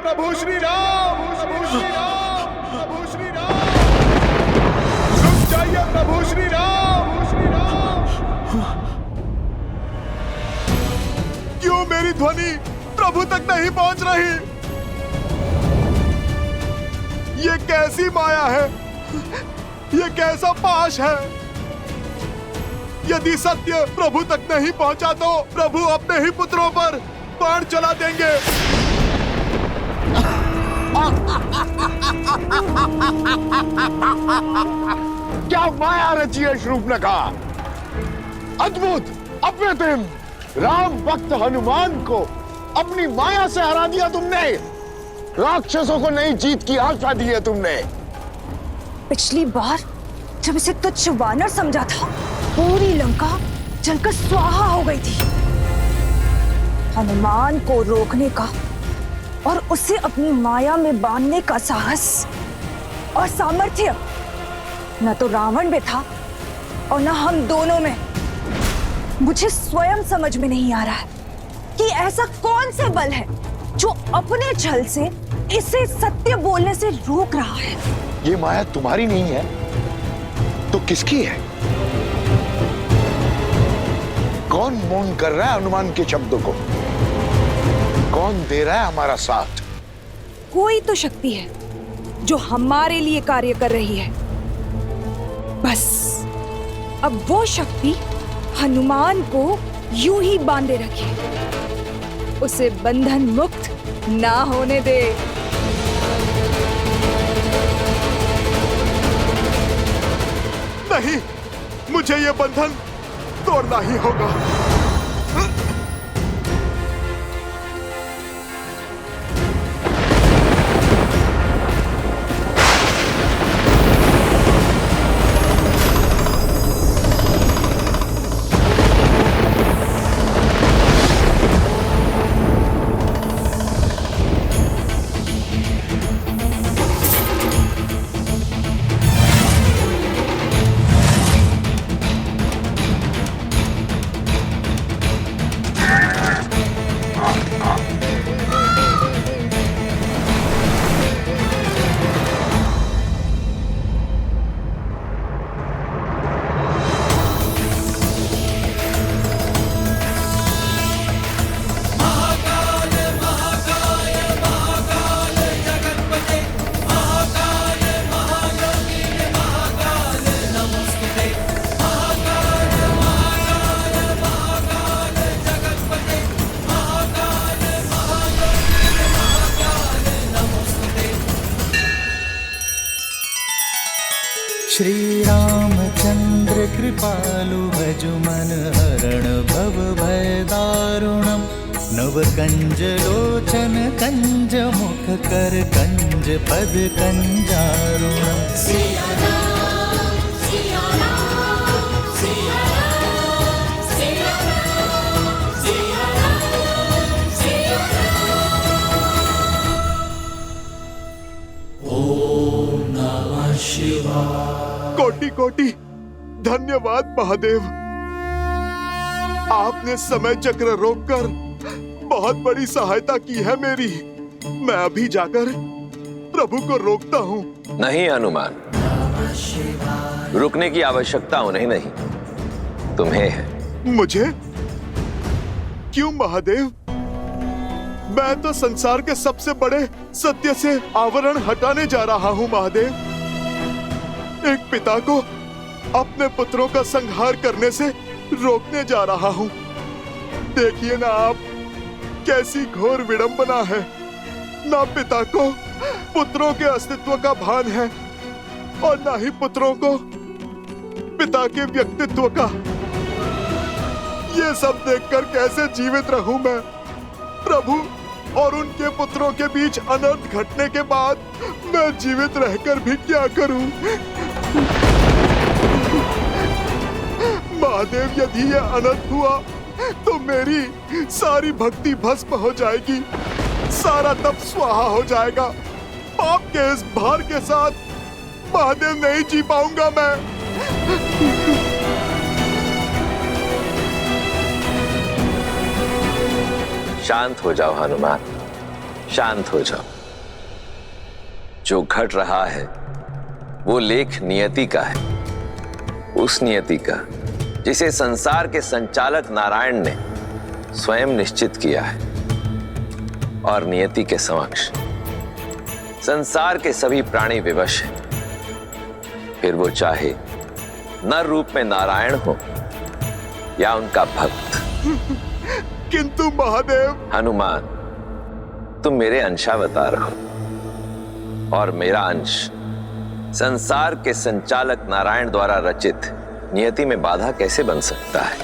प्रभु श्री राम, प्रभु श्री राम, प्रभु श्री राम, रुक जाइए प्रभु श्री राम, श्री राम। क्यों मेरी ध्वनि प्रभु तक नहीं पहुंच रही? ये कैसी माया है? ये कैसा पाश है? यदि सत्य प्रभु तक नहीं पहुंचा तो प्रभु अपने ही पुत्रों पर बाण चला देंगे। क्या माया रची है शूर्पणखा! अद्भुत, अप्रतिम! राम भक्त हनुमान को अपनी माया से हरा दिया तुमने। राक्षसों को नई जीत की आशा दी है तुमने। पिछली बार जब इसे तुच्छ वानर समझा था, पूरी लंका जलकर स्वाहा हो गई थी। हनुमान को रोकने का और उसे अपनी माया में बांधने का साहस और सामर्थ्य न तो रावण में था और न हम दोनों में। मुझे स्वयं समझ में नहीं आ रहा है कि ऐसा कौन से बल है जो अपने छल से इसे सत्य बोलने से रोक रहा है। ये माया तुम्हारी नहीं है तो किसकी है? कौन मौन कर रहा है हनुमान के शब्दों को? कौन दे रहा है हमारा साथ? कोई तो शक्ति है जो हमारे लिए कार्य कर रही है। बस अब वो शक्ति हनुमान को यूं ही बांधे रखे, उसे बंधन मुक्त ना होने दे। नहीं, मुझे ये बंधन तोड़ना ही होगा। श्री रामचंद्र कृपालु भजु मन हरण भव भय दारुणम। नव कंज लोचन कंज मुख कर कंज पद कंजारुणम। कोटि कोटि धन्यवाद महादेव। आपने समय चक्र रोककर बहुत बड़ी सहायता की है मेरी। मैं अभी जाकर प्रभु को रोकता हूँ। नहीं हनुमान, रुकने की आवश्यकता उन्हें नहीं, तुम्हें है। मुझे? क्यों महादेव? मैं तो संसार के सबसे बड़े सत्य से आवरण हटाने जा रहा हूँ महादेव। एक पिता को अपने पुत्रों का संहार करने से रोकने जा रहा हूँ। देखिए ना आप, कैसी घोर विडंबना है। ना पिता को पुत्रों के अस्तित्व का भान है और ना ही पुत्रों को पिता के व्यक्तित्व का। ये सब देखकर कैसे जीवित रहूं मैं? प्रभु और उनके पुत्रों के बीच अनर्थ घटने के बाद मैं जीवित रहकर भी क्या करूं? महादेव, यदि यह अनर्थ हुआ तो मेरी सारी भक्ति भस्म हो जाएगी, सारा तप स्वाहा हो जाएगा। पाप के इस भार के साथ महादेव नहीं जी पाऊंगा मैं। शांत हो जाओ हनुमान, शांत हो जाओ। जो घट रहा है वो लेख नियति का है, उस नियति का जिसे संसार के संचालक नारायण ने स्वयं निश्चित किया है। और नियति के समक्ष संसार के सभी प्राणी विवश हैं, फिर वो चाहे नर रूप में नारायण हो या उनका भक्त। किंतु महादेव। हनुमान, तुम मेरे अंशावतार हो और मेरा अंश संसार के संचालक नारायण द्वारा रचित नियति में बाधा कैसे बन सकता है?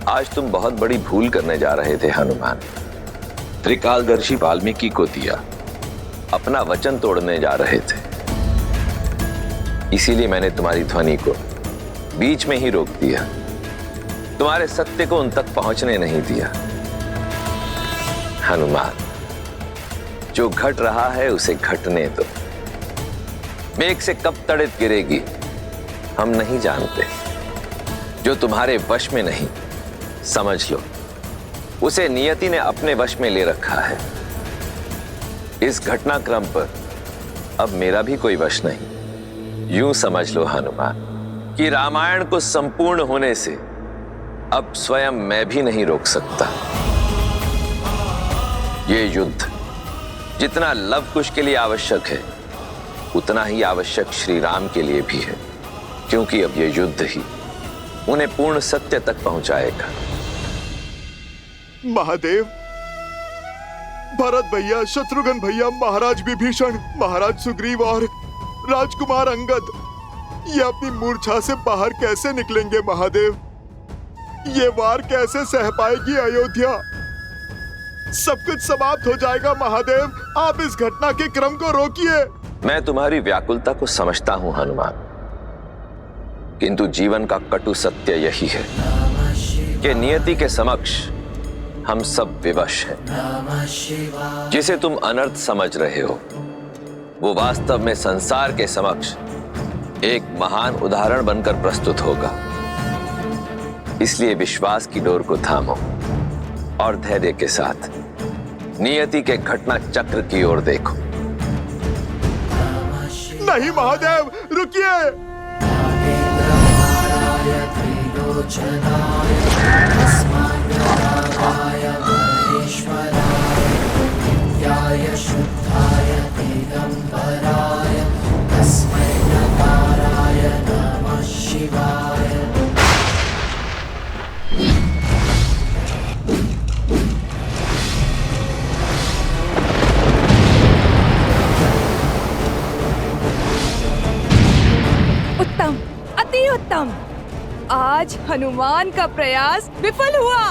आज तुम बहुत बड़ी भूल करने जा रहे थे हनुमान। त्रिकालदर्शी वाल्मीकि को दिया अपना वचन तोड़ने जा रहे थे, इसीलिए मैंने तुम्हारी ध्वनि को बीच में ही रोक दिया, तुम्हारे सत्य को उन तक पहुंचने नहीं दिया। हनुमान, जो घट रहा है उसे घटने दो। मेघ से कब तड़ित गिरेगी हम नहीं जानते। जो तुम्हारे वश में नहीं, समझ लो उसे नियति ने अपने वश में ले रखा है। इस घटनाक्रम पर अब मेरा भी कोई वश नहीं। यूं समझ लो हनुमान कि रामायण को संपूर्ण होने से अब स्वयं मैं भी नहीं रोक सकता। ये युद्ध जितना लव कुश के लिए आवश्यक है, उतना ही आवश्यक श्री राम के लिए भी है, क्योंकि अब ये युद्ध ही उन्हें पूर्ण सत्य तक पहुंचाएगा। महादेव, भरत भैया, शत्रुघ्न भैया, महाराज विभीषण, महाराज सुग्रीव और राजकुमार अंगद ये अपनी मूर्छा से बाहर कैसे निकलेंगे महादेव? ये वार कैसे सह पाएगी अयोध्या? सब कुछ समाप्त हो जाएगा महादेव। आप इस घटना के क्रम को रोकिए। मैं तुम्हारी व्याकुलता को समझता हूं हनुमान, किंतु जीवन का कटु सत्य यही है कि नियति के समक्ष हम सब विवश हैं। जिसे तुम अनर्थ समझ रहे हो वो वास्तव में संसार के समक्ष एक महान उदाहरण बनकर प्रस्तुत होगा। इसलिए विश्वास की डोर को थामो और धैर्य के साथ नियति के घटना चक्र की ओर देखो। नहीं महादेव, रुकिए। उत्तम, अति उत्तम। आज हनुमान का प्रयास विफल हुआ।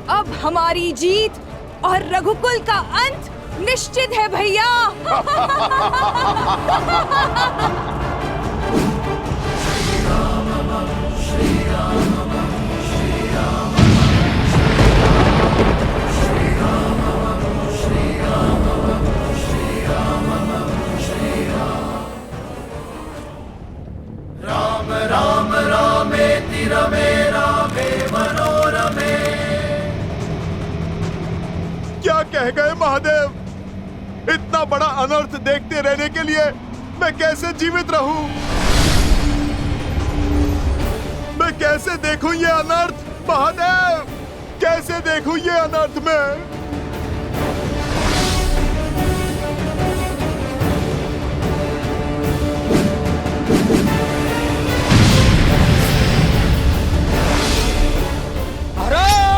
अब हमारी जीत और रघुकुल का अंत निश्चित है भैया। क्या कह गए महादेव? इतना बड़ा अनर्थ देखते रहने के लिए मैं कैसे जीवित रहूं? मैं कैसे देखूं ये अनर्थ महादेव? कैसे देखूं ये अनर्थ में?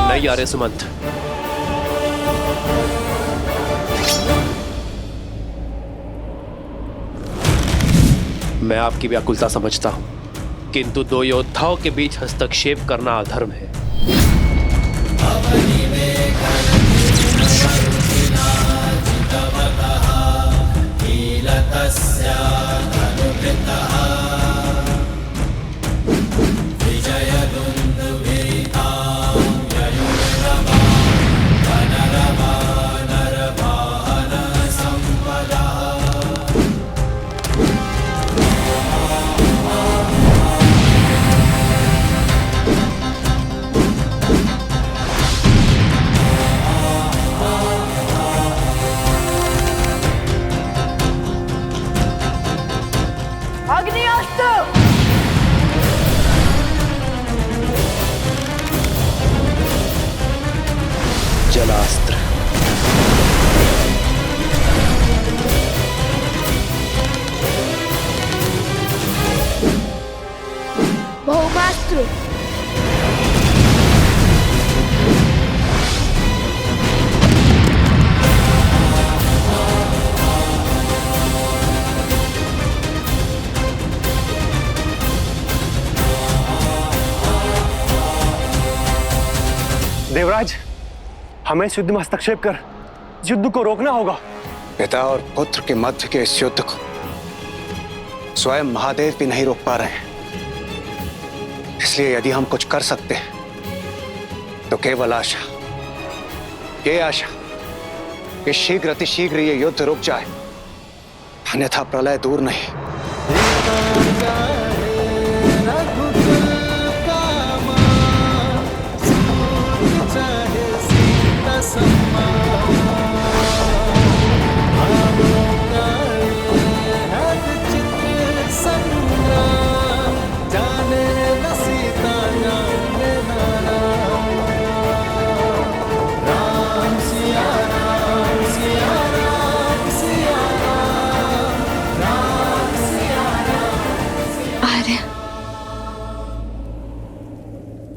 नहीं आ रहे सुमंत। मैं आपकी व्याकुलता समझता हूं, किंतु दो योद्धाओं के बीच हस्तक्षेप करना अधर्म है। देवराज, हमें इस युद्ध में हस्तक्षेप कर इस युद्ध को रोकना होगा। पिता और पुत्र के मध्य के इस युद्ध को स्वयं महादेव भी नहीं रोक पा रहे हैं। इसलिए यदि हम कुछ कर सकते हैं तो केवल आशा, ये आशा कि शीघ्र अतिशीघ्र ये युद्ध रुक जाए, अन्यथा प्रलय दूर नहीं।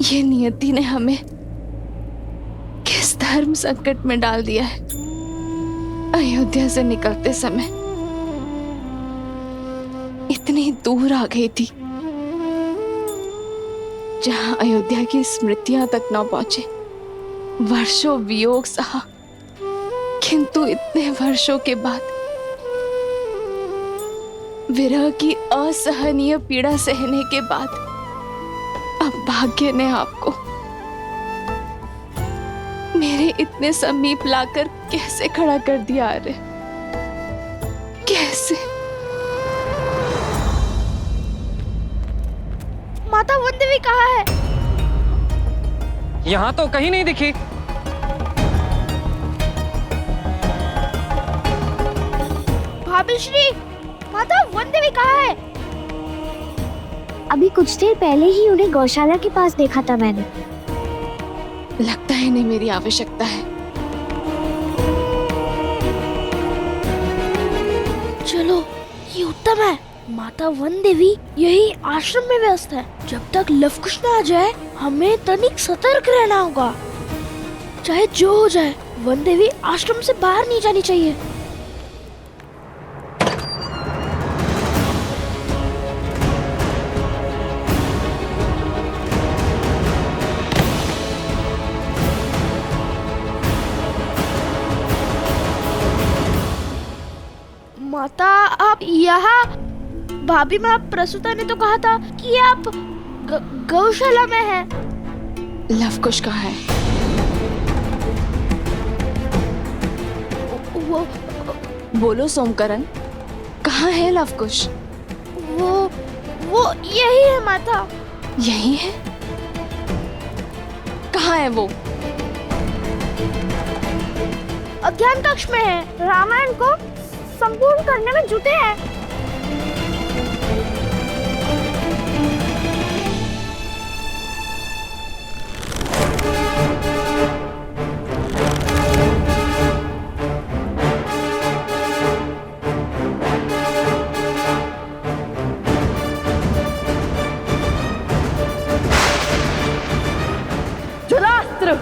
ये नियति ने हमें किस धर्म संकट में डाल दिया है। अयोध्या से निकलते समय इतनी दूर आ गई थी जहां अयोध्या की स्मृतियां तक न पहुंचे। वर्षों वियोग सहा, किंतु इतने वर्षों के बाद विरह की असहनीय पीड़ा सहने के बाद अब भाग्य ने आपको मेरे इतने समीप लाकर कैसे खड़ा कर दिया। अरे कैसे? माता वनदेवी कहाँ है? यहाँ तो कहीं नहीं दिखी। भाभी श्री, माता वनदेवी कहाँ है? अभी कुछ देर पहले ही उन्हें गौशाला के पास देखा था मैंने। लगता है इन्हें मेरी आवश्यकता है। चलो, ये उत्तम है। माता वनदेवी यही आश्रम में व्यस्त है। जब तक लवकुश न आ जाए हमें तनिक सतर्क रहना होगा। चाहे जो हो जाए, वनदेवी आश्रम से बाहर नहीं जानी चाहिए। माता आप यहाँ? भाभी माँ प्रसूता ने तो कहा था कि आप गौशाला में हैं। लवकुश कहाँ है? वो बोलो सोमकरण, कहाँ है लवकुश? वो यही है माता। यही है? कहाँ है वो? अध्ययन कक्ष में है। रामायण को संपूर्ण करने में जुटे हैं। जलास्त्र,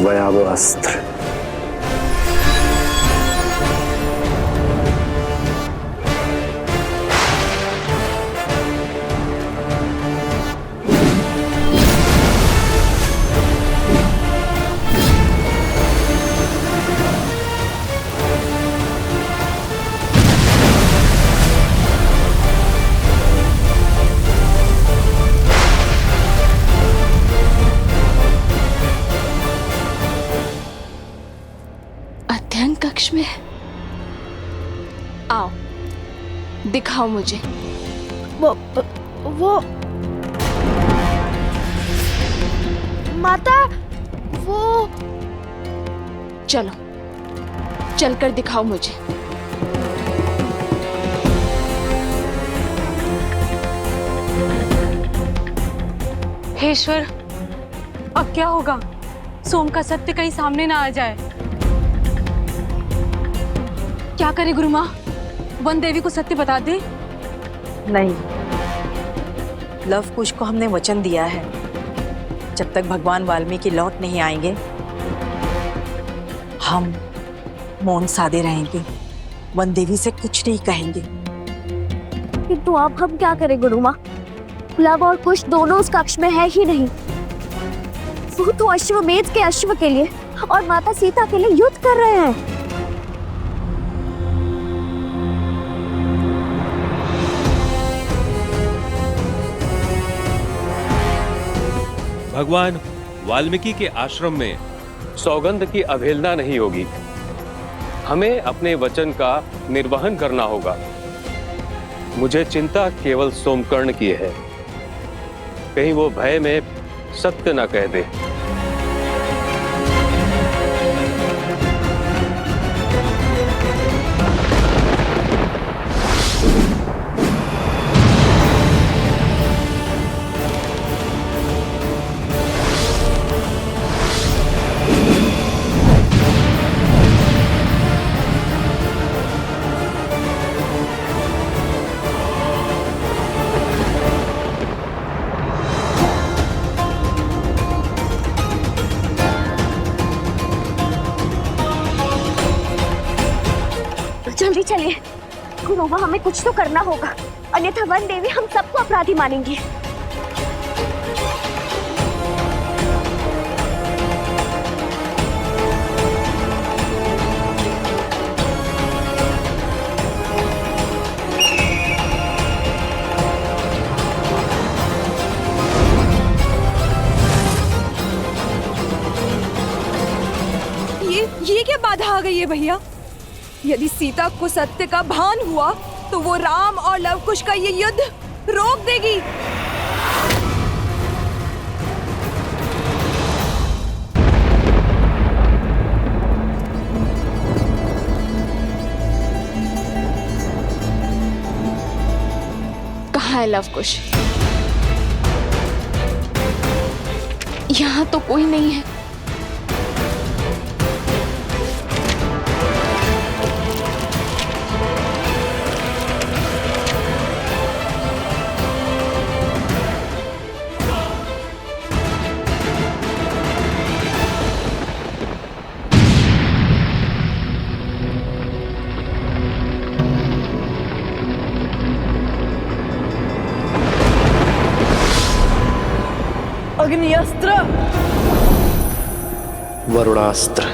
भयावह अस्त्र। कक्ष में? आओ, दिखाओ मुझे। वो माता, वो चलो, चलकर दिखाओ मुझे। हे ईश्वर, अब क्या होगा? सोम का सत्य कहीं सामने ना आ जाए। क्या करे गुरु माँ? वन देवी को सत्य बता दे? नहीं, लवकुश को हमने वचन दिया है, जब तक भगवान वाल्मीकि लौट नहीं आएंगे हम मौन साधे रहेंगे, वन देवी से कुछ नहीं कहेंगे। किंतु अब हम क्या करें गुरु माँ? लव और कुश दोनों उस कक्ष में है ही नहीं। वो तो अश्वमेध के अश्व के लिए और माता सीता के लिए युद्ध कर रहे हैं। भगवान वाल्मीकि के आश्रम में सौगंध की अवहेलना नहीं होगी। हमें अपने वचन का निर्वहन करना होगा। मुझे चिंता केवल सोमकर्ण की है, कहीं वो भय में सत्य न कह दे। जल्दी चलिए गुरुवा, हमें कुछ तो करना होगा, अन्यथा वन देवी हम सबको अपराधी मानेंगी। ये क्या बाधा आ गई है भैया? यदि सीता को सत्य का भान हुआ तो वो राम और लवकुश का ये युद्ध रोक देगी। कहाँ है लवकुश? यहाँ तो कोई नहीं है। अग्निअस्त्र, वरुणास्त्र।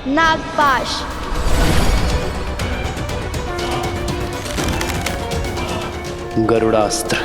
नागपाश। गरुड़ास्त्र।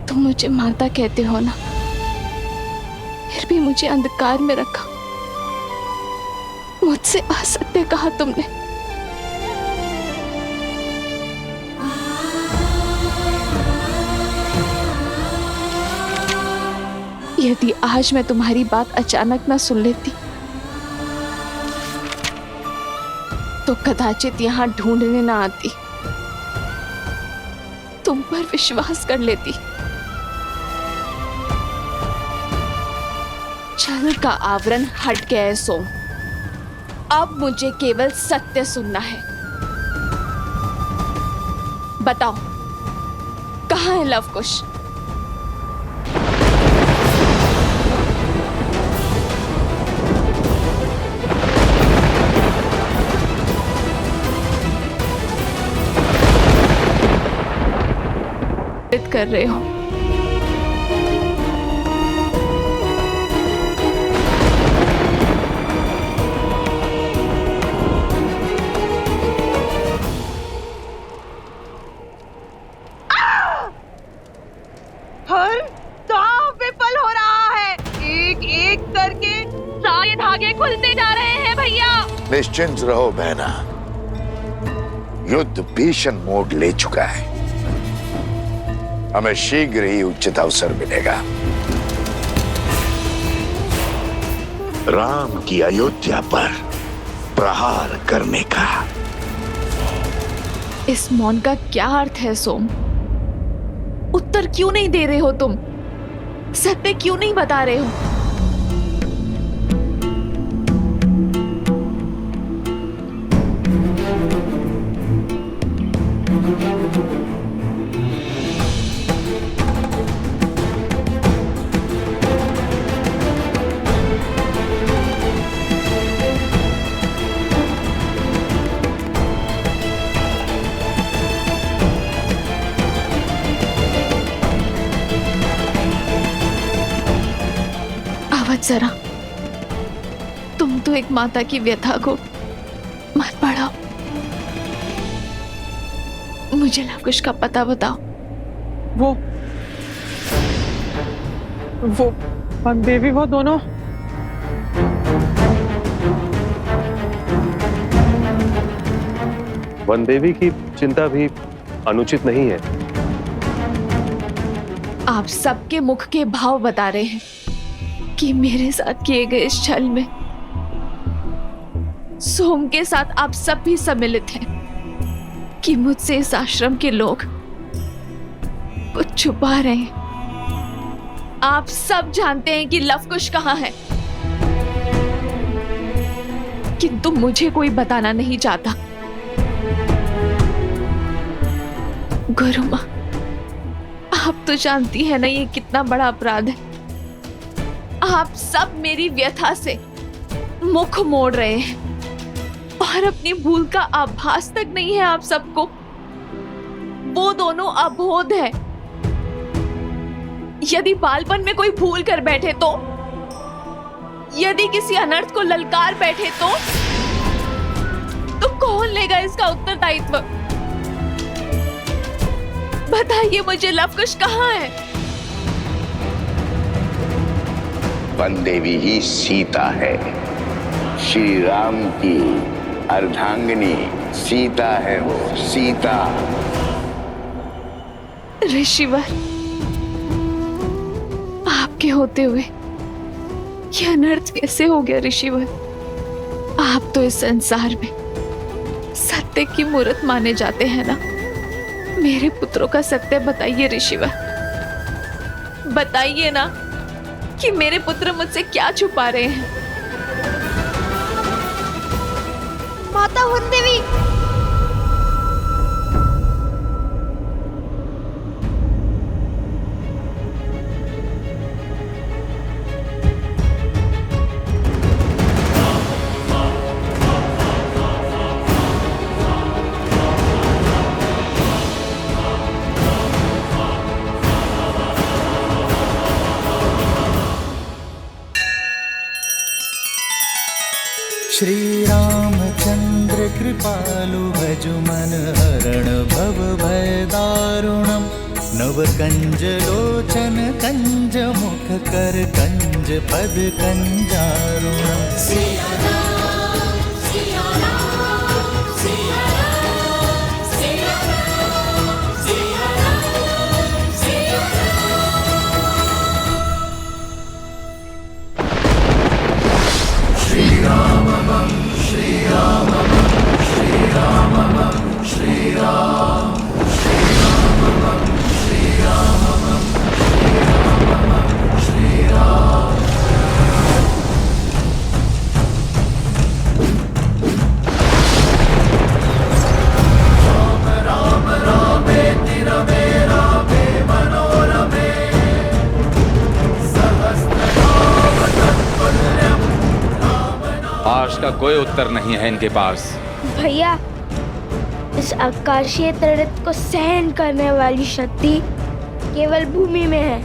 तुम मुझे माता कहते हो ना, फिर भी मुझे अंधकार में रखा, मुझसे असत्य कहा तुमने। यदि आज मैं तुम्हारी बात अचानक ना सुन लेती तो कदाचित यहां ढूंढने ना आती, तुम पर विश्वास कर लेती। छल का आवरण हट गया है सोम, अब मुझे केवल सत्य सुनना है। बताओ, कहाँ है लवकुश? कर रहे हो हर दांव विफल हो रहा है, एक एक करके सारे धागे खुलते जा रहे हैं भैया। निश्चिंत रहो बहना, युद्ध भीषण मोड़ ले चुका है। हमें शीघ्र ही उचित अवसर मिलेगा। राम की अयोध्या पर प्रहार करने का। इस मौन का क्या अर्थ है सोम? उत्तर क्यों नहीं दे रहे हो तुम? सत्य क्यों नहीं बता रहे हो? जरा तुम तो एक माता की व्यथा को मत बढ़ाओ। मुझे लवकुश का पता बताओ। वो वन देवी, वो दोनों वन देवी की चिंता भी अनुचित नहीं है। आप सबके मुख के भाव बता रहे हैं कि मेरे साथ किए गए इस छल में सोम के साथ आप सब भी सम्मिलित हैं, कि मुझसे इस आश्रम के लोग कुछ छुपा रहे हैं। आप सब जानते हैं कि लवकुश कहाँ है, किंतु मुझे कोई बताना नहीं चाहता। गुरु माँ, आप तो जानती है ना ये कितना बड़ा अपराध है। आप सब मेरी व्यथा से मुख मोड़ रहे हैं और अपनी भूल का आभास तक नहीं है आप सबको। वो दोनों अबोध है। यदि बालपन में कोई भूल कर बैठे तो, यदि किसी अनर्थ को ललकार बैठे तो कौन लेगा इसका उत्तरदायित्व? बताइए मुझे, लवकुश कहाँ है? वन देवी ही सीता है, श्री राम की अर्धांगिनी सीता है वो, सीता। ऋषिवर, आपके होते हुए ये अनर्थ कैसे हो गया ऋषिवर? आप तो इस संसार में सत्य की मूर्त माने जाते हैं ना। मेरे पुत्रों का सत्य बताइए ऋषिवर, बताइए ना कि मेरे पुत्र मुझसे क्या छुपा रहे हैं। माता वन देवी, श्री रामचंद्र कृपालु भजु मन हरण भव भय दारुणम नव कंज लोचन कंज मुख कर कंज पद कंजारुणम। आज का कोई उत्तर नहीं है इनके पास। भैया, इस आकाशीय तड़प को सहन करने वाली शक्ति केवल भूमि में है।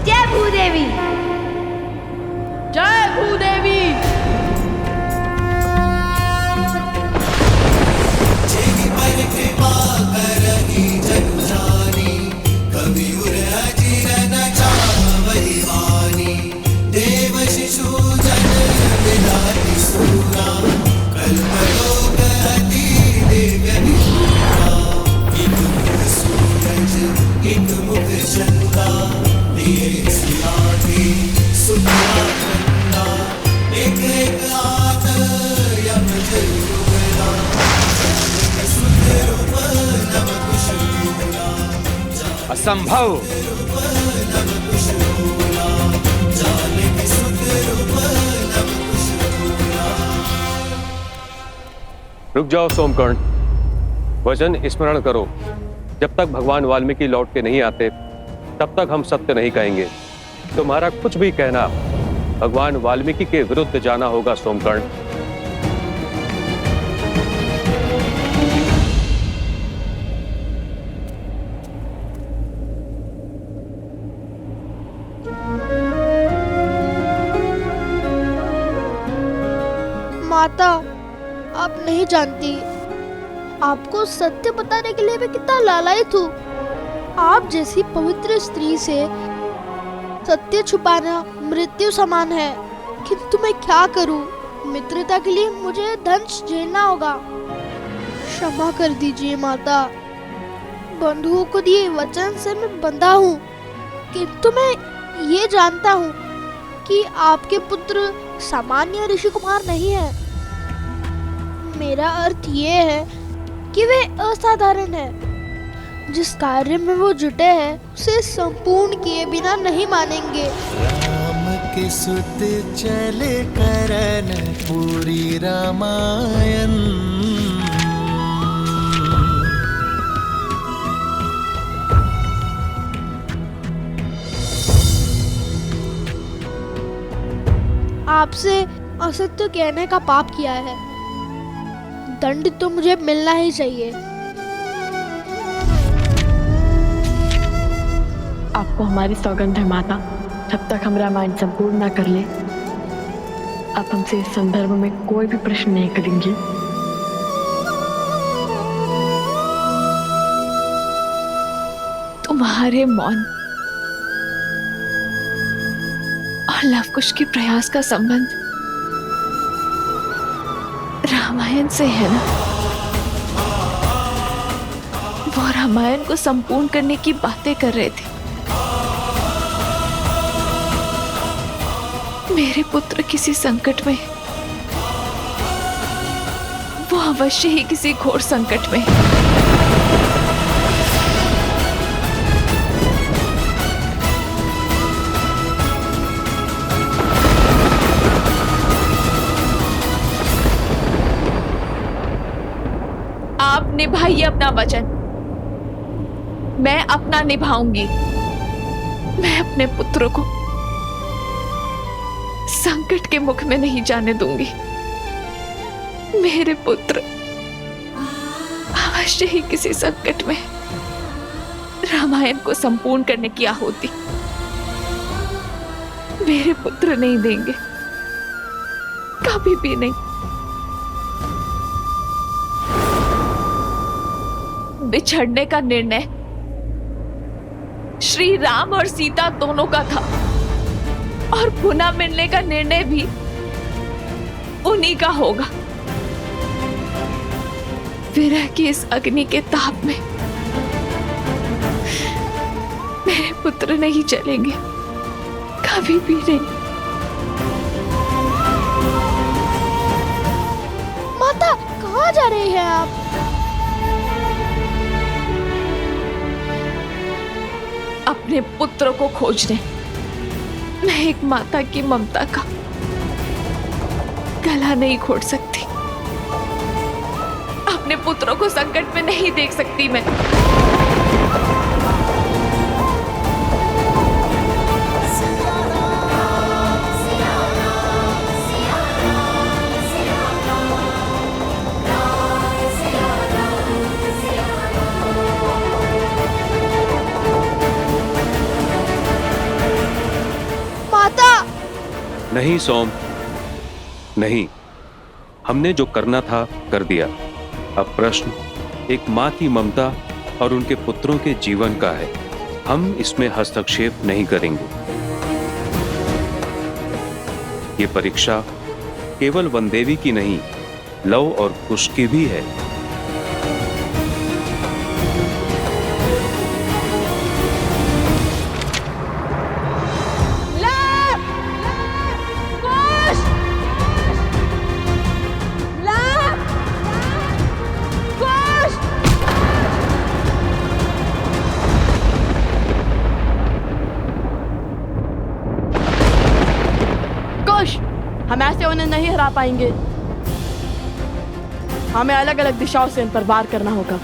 जय भूदेवी, जय भूदेवी। एक असंभव। रुक जाओ सोमकर्ण, वचन स्मरण करो। जब तक भगवान वाल्मीकि लौट के नहीं आते तब तक हम सत्य नहीं कहेंगे। तुम्हारा कुछ भी कहना भगवान वाल्मीकि के विरुद्ध जाना होगा सोमकर्ण। माता, आप नहीं जानती, आपको सत्य बताने के लिए मैं कितना लालायित हूँ। आप जैसी पवित्र स्त्री से सत्य छुपाना मृत्यु समान है, किंतु मैं क्या करूँ? मित्रता के लिए मुझे दंश झेलना होगा। क्षमा कर दीजिए माता। बंधुओं को दिए वचन से मैं बंधा हूँ, किंतु मैं ये जानता हूँ कि आपके पुत्र सामान्य ऋषि कुमार नहीं है। मेरा अर्थ ये है कि वे असाधारण है। जिस कार्य में वो जुटे हैं उसे संपूर्ण किए बिना नहीं मानेंगे। राम के सुत चले करन पूरी रामायण। आपसे असत्य कहने का पाप किया है, दंड तो मुझे मिलना ही चाहिए। आपको हमारी सौगंध है माता, जब तक हम रामायण संपूर्ण ना कर ले आप हमसे इस संदर्भ में कोई भी प्रश्न नहीं करेंगे। तुम्हारे मौन और लवकुश के प्रयास का संबंध रामायण से है ना? वो रामायण को संपूर्ण करने की बातें कर रहे थे। मेरे पुत्र किसी संकट में, वो अवश्य ही किसी घोर संकट में। आप निभाइए अपना वचन, मैं अपना निभाऊंगी। मैं अपने पुत्र को संकट के मुख में नहीं जाने दूंगी। मेरे पुत्र अवश्य ही किसी संकट में रामायण को संपूर्ण करने की आहुति मेरे पुत्र नहीं देंगे, कभी भी नहीं। बिछड़ने का निर्णय श्री राम और सीता दोनों का था, और पुनः मिलने का निर्णय भी उन्हीं का होगा। विरह की इस अग्नि के ताप में मेरे पुत्र नहीं चलेंगे, कभी भी नहीं। माता, कहाँ जा रही हैं आप? अपने पुत्र को खोजने। मैं एक माता की ममता का गला नहीं घोट सकती। अपने पुत्रों को संकट में नहीं देख सकती मैं। नहीं सोम, नहीं। हमने जो करना था कर दिया। अब प्रश्न एक माँ की ममता और उनके पुत्रों के जीवन का है। हम इसमें हस्तक्षेप नहीं करेंगे। ये परीक्षा केवल वनदेवी की नहीं, लव और कुश की भी है। हम ऐसे उन्हें नहीं हरा पाएंगे। हमें अलग अलग दिशाओं से इन पर वार करना होगा।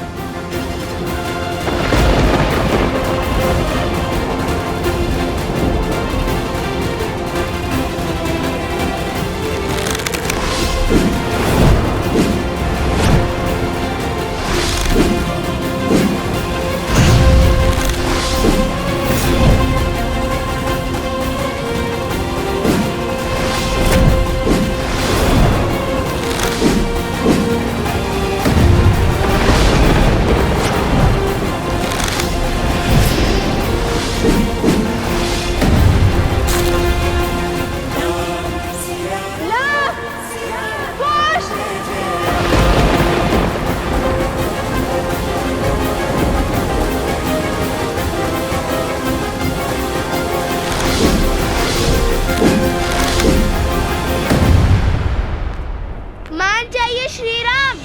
मान जाइए श्री राम,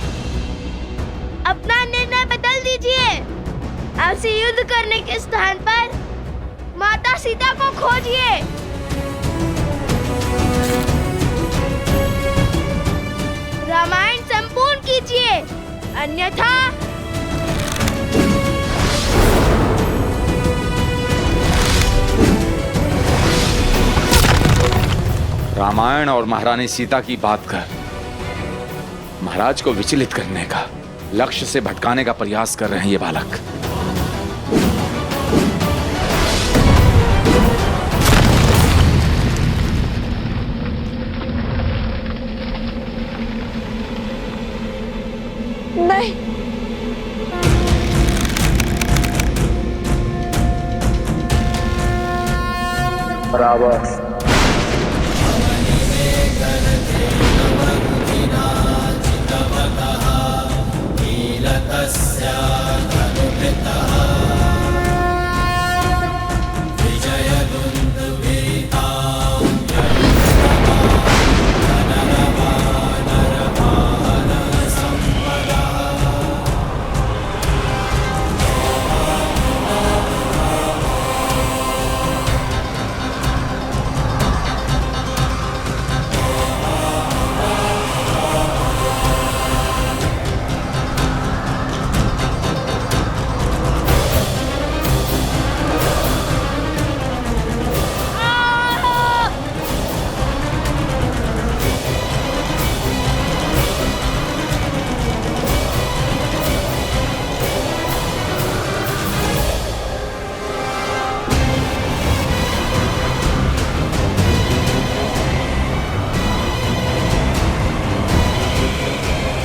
अपना निर्णय बदल दीजिए। अब से युद्ध करने के स्थान पर माता सीता को खोजिए। रामायण संपूर्ण कीजिए, अन्यथा रामायण और महारानी सीता की बात कर महाराज को विचलित करने का, लक्ष्य से भटकाने का प्रयास कर रहे हैं ये बालक। नहीं, बराबर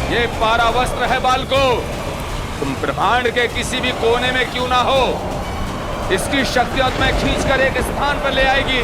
ये पारावस्त्र है बालको, तुम ब्रह्मांड के किसी भी कोने में क्यों ना हो, इसकी शक्तियां तुम्हें खींचकर एक स्थान पर ले आएगी।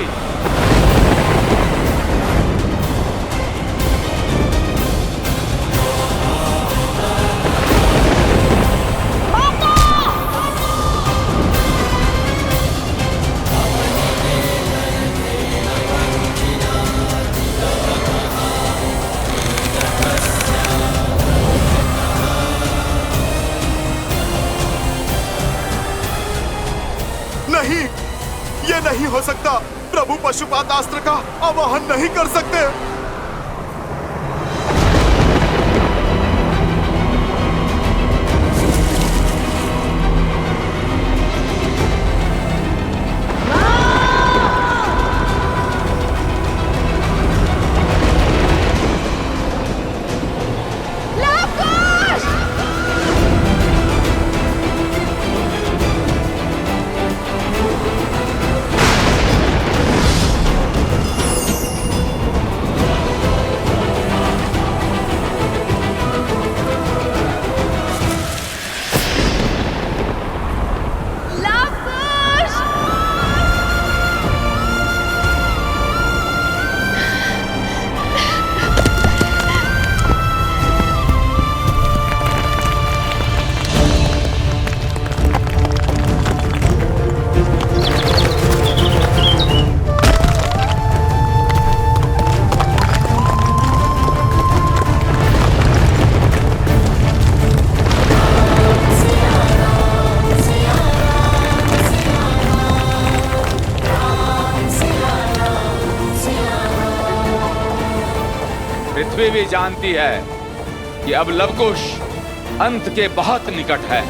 नहीं, ये नहीं हो सकता। प्रभु पशुपातास्त्र का आवाहन नहीं कर सकते। भी जानती है कि अब लवकुश अंत के बहुत निकट है।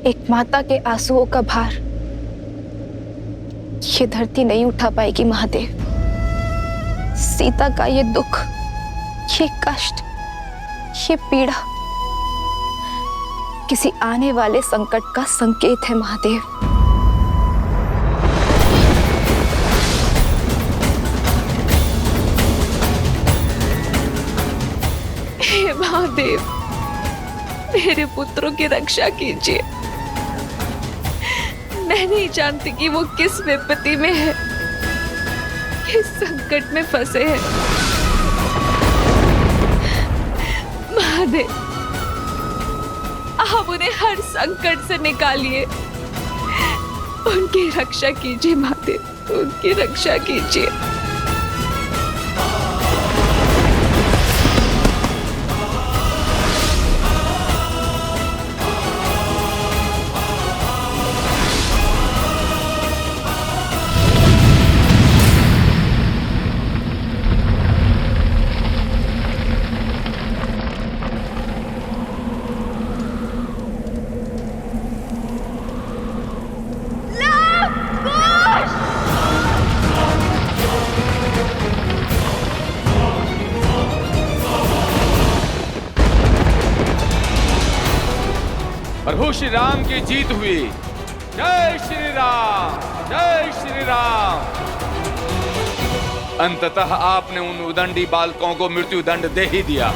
एक माता के आंसुओं का भार ये धरती नहीं उठा पाएगी महादेव। सीता का ये दुख, ये कष्ट, ये पीड़ा किसी आने वाले संकट का संकेत है महादेव। हे महादेव, मेरे पुत्रों की रक्षा कीजिए। मैं नहीं जानती कि वो किस विपत्ति में है, किस संकट में फंसे हैं। महादेव, आप उन्हें हर संकट से निकालिए, उनकी रक्षा कीजिए महादेव, उनकी रक्षा कीजिए। प्रभु श्री राम की जीत हुई। जय श्री राम, जय श्री राम। अंततः आपने उन उदंडी बालकों को मृत्यु दंड दे ही दिया।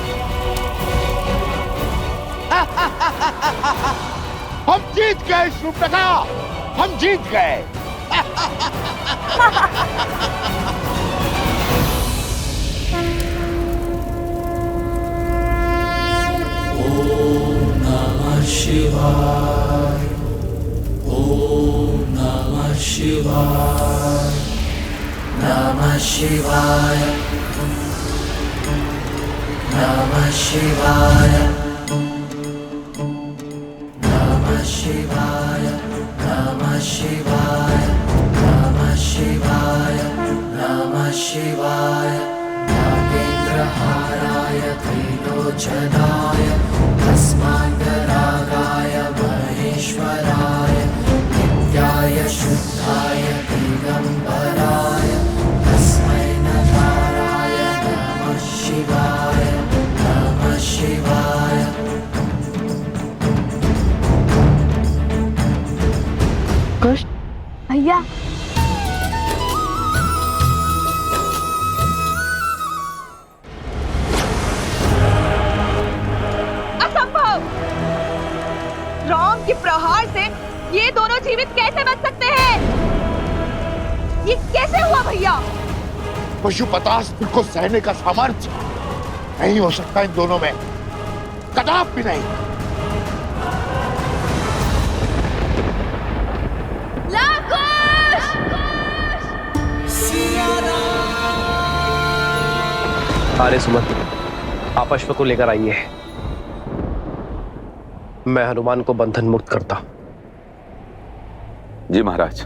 हम जीत गए शूर्पणखा, हम जीत गए। शिवाय ओम नमः शिवाय नमः शिवाय नमः शिवाय नमः शिवाय नमः शिवाय नमः शिवाय नमः शिवाय नागेन्द्रहाराय त्रिलोचनाय तस्माद्रागाय महेश्वराय नित्याय शुद्धाय दिगंबराय तस्मै नकाराय नमः शिवाय नमः शिवाय। कुश भैया, राम के प्रहार से ये दोनों जीवित कैसे बच सकते हैं? ये कैसे हुआ भैया? पशुपतास्त्र को सहने का सामर्थ्य नहीं हो सकता इन दोनों में, कदापि नहीं। अरे सुमन, आप अश्व को लेकर आइए, मैं हनुमान को बंधन मुक्त करता। जी महाराज।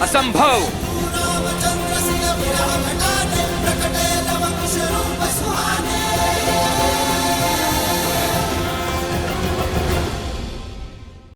असंभव।